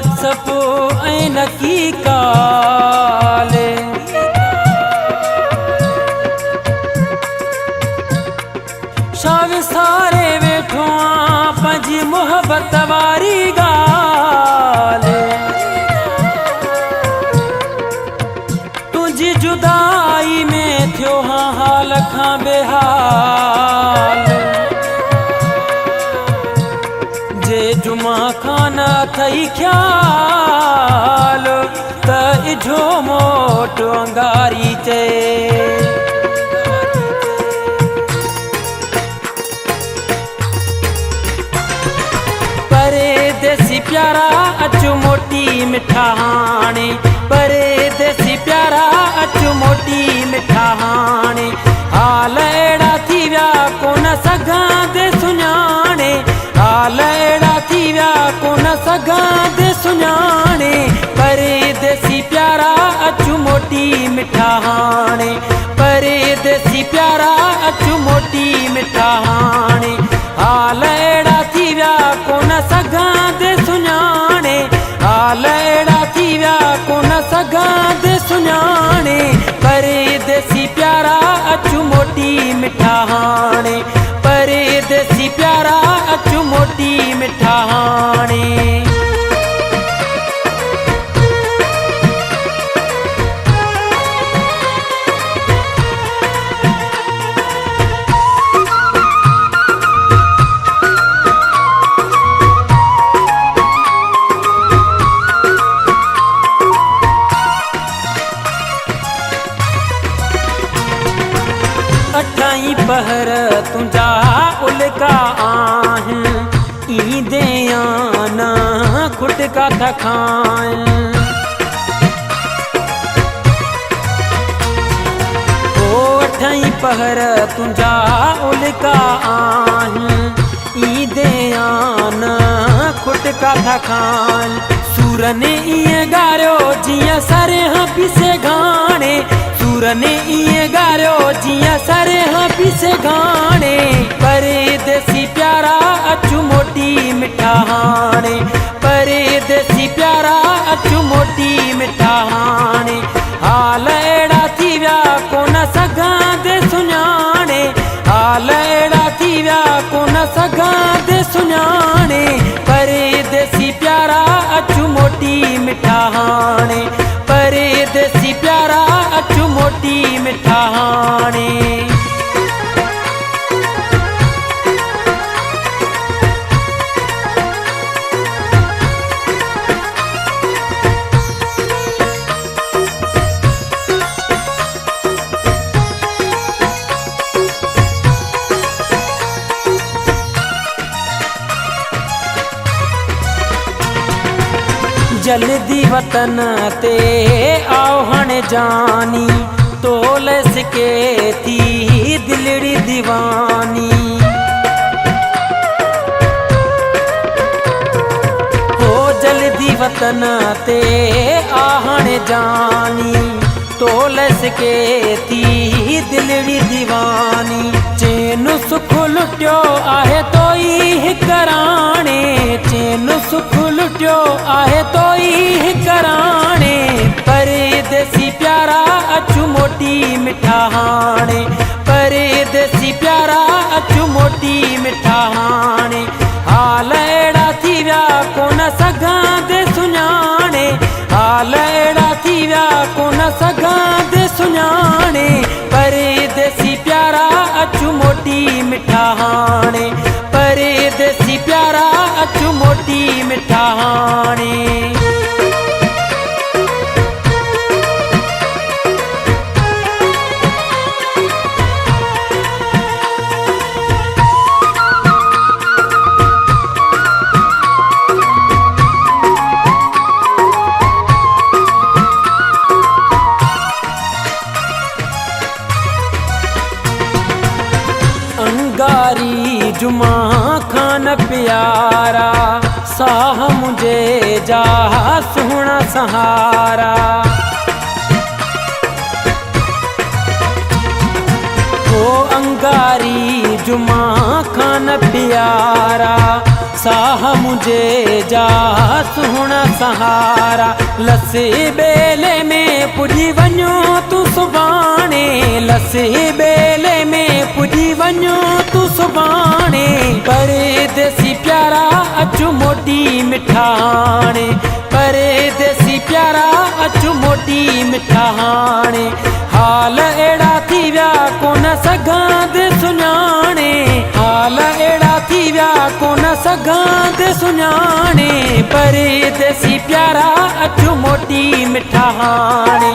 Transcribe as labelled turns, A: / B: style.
A: WhatsApp ऐं न की कॉल। छा विसारे वेठो आं पंहिंजी मुहबत वारी ॻाल्हि। तुंहिंजी जुदाई में थियो हां हाल खां बेहाल। जे जुमा खां न अथई ख्याल त इझो मोट अंगारी चए। परदेसी प्यारा अचु मोटी मिठा हाणे। परदेसी प्यारा अचु मोटी मिठा हाणे। हाल अहिड़ा थी विया कोन सघां दे सुञाणे। हाल अहिड़ा थी विया कोन सघां दे सुञाणे। परदेसी प्यारा अचु मोटी मिठा हाणे। परदेसी प्यारा अचु मोटी मिठा हाणे। हाल अहिड़ा थी विया कोन सघां दे सुञाणे। हाल अहिड़ा थी विया कोन सघां दे सुञाणे। परदेसी प्यारा अचु मोटी मिठा हाणे। परदेसी प्यारा अचु मोटी मिठा हाणे। अठाई पहर तुंहिंजा उल्का आहिनि। ईंदे आना खुटका था खाइनि। ओ अठाई पहर तुंहिंजा उल्का आहिनि। ईंदे आना खुटका था खाइनि। सूर ने ईअं ॻारियो जीअं सरेह पीसे घाणे। सूर ने ईअं ॻारियो जीअं सरेह पीसे घाणे। परदेसी प्यारा अचु मोटी मिठा हाणे। परदेसी प्यारा अचु मोटी मिठा हाणे। हाल अहिड़ा थी विया कोन सघां दे सुञाणे। हाल अहिड़ा थी विया कोन सघां दे सुञाणे। परदेसी प्यारा अचु मोटी मिठा हाणे। परदेसी प्यारा अचु मोटी मिठा हाणे। जल्दी वतन ते आओ हाणे जानी। तोल सिके थी दिलड़ी दीवानी। हो जल्दी वतन ते आ हाणे जानी। तोल सिके थी दिलड़ी दीवानी। चैन सुख लुटियो आहे तो ई हिकराणे। चैन सुख लुटियो आहे तो ई हिकराणे। परदेसी प्यारा अचु मोटी मिठा हाणे। परदेसी प्यारा अचु मोटी मिठा हाणे। हाल अहिड़ा थी विया कोन सघां दे सुञाणे। हाल अहिड़ा थी विया कोन सघां दे सुञाणे। परदेसी प्यारा अचु मोटी मिठा हाणे। परदेसी प्यारा अचु मोटी मिठा हाणे। अंगारी जुमा खान प्यारा। साह मुझे जा सुहना सहारा। ओ अंगारी जुमा खान प्यारा। साह मुझे जा सुहिणा सहारा लसे बेले में पुॼी वञो तूं सुभाणे लसे बेले में पुॼी वञो तूं सुभाणे परदेसी प्यारा अचु मोटी मिठाणे परदेसी प्यारा अचु मोटी मिठाणे हाल अहिड़ा थी विया कोन सघां सुञाणे हाल अहिड़ा थी विया कोन सघां सुञाणे परदेसी प्यारा अचु मोटी मिठाणे